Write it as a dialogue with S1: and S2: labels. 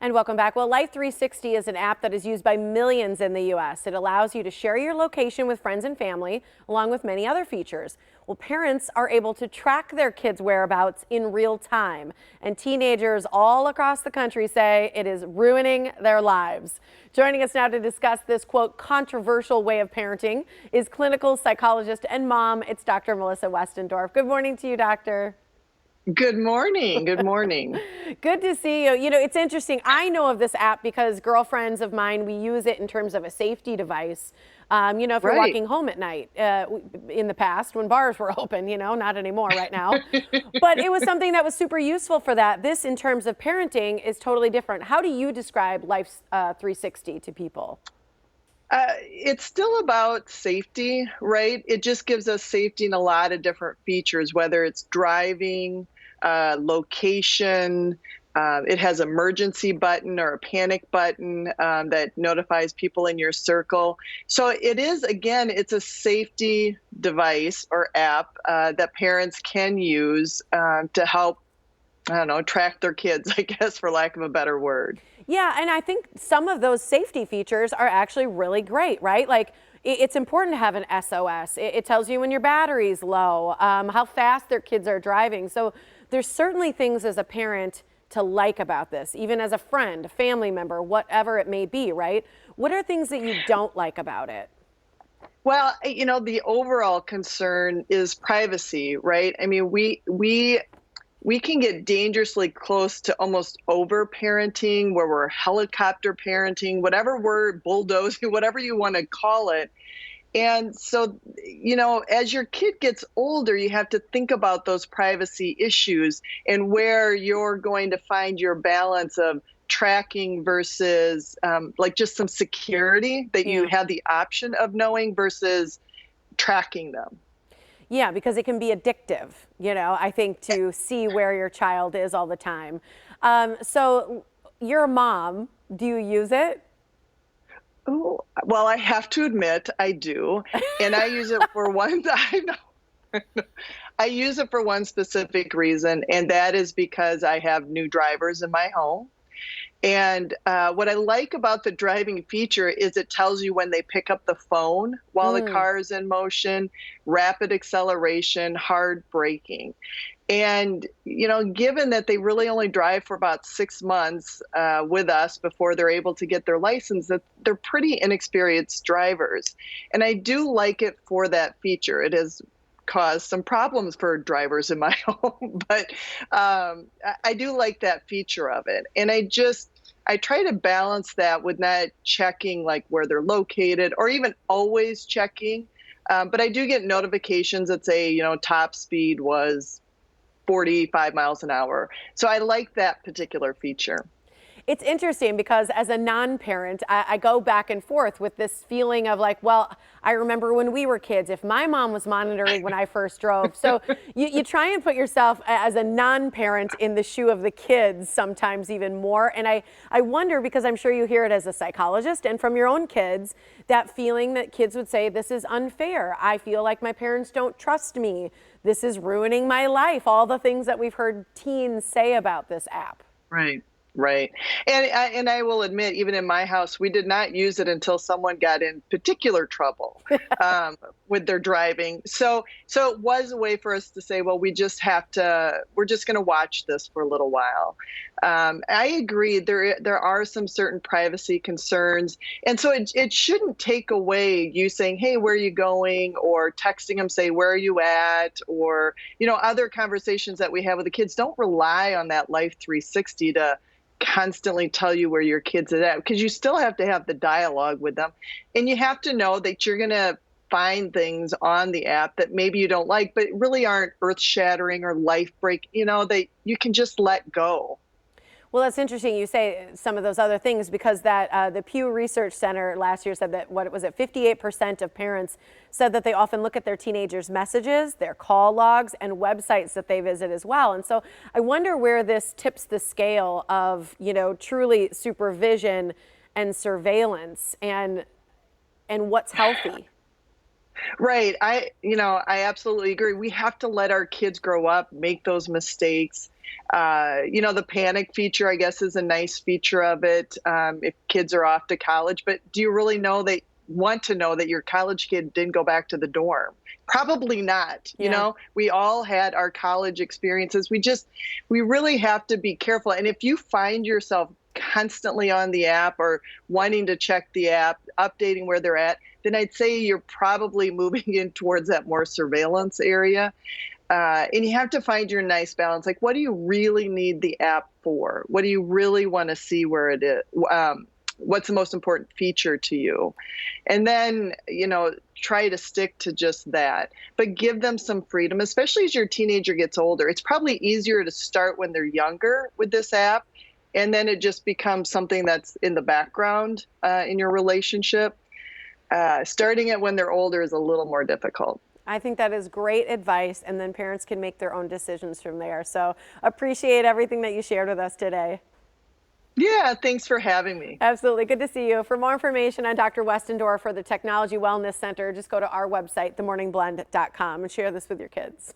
S1: And welcome back. Well, Life 360 is an app that is used by millions in the U.S. It allows you to share your location with friends and family, along with many other features. Well, parents are able to track their kids' whereabouts in real time, and teenagers all across the country say it is ruining their lives. Joining us now to discuss this, quote, controversial way of parenting is clinical psychologist and mom. It's Dr. Melissa Westendorf. Good morning to you, doctor.
S2: Good morning. Good morning.
S1: Good to see you. You know, it's interesting. I know of this app because girlfriends of mine, we use it in terms of a safety device. If you're
S2: Right.
S1: walking home at night, in the past when bars were open, not anymore right now. But it was something that was super useful for that. This, in terms of parenting, is totally different. How do you describe Life 360 to people?
S2: It's still about safety, right? It just gives us safety in a lot of different features, whether it's driving, location. It has emergency button or a panic button that notifies people in your circle. So it is, again, it's a safety device or app that parents can use to help, I don't know, track their kids, I guess, for lack of a better word.
S1: Yeah, and I think some of those safety features are actually really great, right? Like it's important to have an SOS. It tells you when your battery's low, how fast their kids are driving. So there's certainly things as a parent to like about this, even as a friend, a family member, whatever it may be, right? What are things that you don't like about it?
S2: Well, the overall concern is privacy, right? I mean, we can get dangerously close to almost over parenting, where we're helicopter parenting, whatever word, bulldozing, whatever you want to call it. And so, as your kid gets older, you have to think about those privacy issues and where you're going to find your balance of tracking versus like just some security that you
S1: Yeah.
S2: have the option of knowing versus tracking them.
S1: Yeah, because it can be addictive, I think, to see where your child is all the time. So you're a mom. Do you use it?
S2: Oh, well, I have to admit I do, and I use it for one I know. I use it for one specific reason, and that is because I have new drivers in my home. And what I like about the driving feature is it tells you when they pick up the phone while the
S1: Mm,
S2: car is in motion, rapid acceleration, hard braking. And, given that they really only drive for about 6 months with us before they're able to get their license, that they're pretty inexperienced drivers. And I do like it for that feature. It has caused some problems for drivers in my home, but I do like that feature of it. And I try to balance that with not checking like where they're located or even always checking. But I do get notifications that say, top speed was 45 miles an hour. So I like that particular feature.
S1: It's interesting because as a non-parent, I go back and forth with this feeling of like, well, I remember when we were kids, if my mom was monitoring when I first drove. So you try and put yourself as a non-parent in the shoe of the kids sometimes even more. And I wonder, because I'm sure you hear it as a psychologist and from your own kids, that feeling that kids would say, this is unfair. I feel like my parents don't trust me. This is ruining my life. All the things that we've heard teens say about this app.
S2: Right. Right. And I will admit, even in my house, we did not use it until someone got in particular trouble with their driving. So it was a way for us to say, well, we're just going to watch this for a little while. I agree. There are some certain privacy concerns, and so it shouldn't take away you saying, hey, where are you going, or texting them, say, where are you at, or other conversations that we have with the kids. Don't rely on that Life 360 to constantly tell you where your kids are at, because you still have to have the dialogue with them, and you have to know that you're going to find things on the app that maybe you don't like but really aren't earth shattering or life break, that you can just let go.
S1: Well, that's interesting you say some of those other things because the Pew Research Center last year said that, what was it, 58% of parents said that they often look at their teenagers' messages, their call logs, and websites that they visit as well. And so I wonder where this tips the scale of, truly supervision and surveillance and what's healthy.
S2: Right. I absolutely agree. We have to let our kids grow up, make those mistakes. The panic feature, I guess, is a nice feature of it if kids are off to college. But do you really want to know that your college kid didn't go back to the dorm? Probably not.
S1: Yeah.
S2: We all had our college experiences. We really have to be careful. And if you find yourself constantly on the app or wanting to check the app, updating where they're at, then I'd say you're probably moving in towards that more surveillance area. And you have to find your nice balance. Like, what do you really need the app for? What do you really want to see where it is? What's the most important feature to you? And then, try to stick to just that, but give them some freedom, especially as your teenager gets older. It's probably easier to start when they're younger with this app, and then it just becomes something that's in the background in your relationship. Starting it when they're older is a little more difficult.
S1: I think that is great advice, and then parents can make their own decisions from there. So appreciate everything that you shared with us today.
S2: Yeah, thanks for having me.
S1: Absolutely. Good to see you. For more information on Dr. Westendorf or the Technology Wellness Center, just go to our website, themorningblend.com, and share this with your kids.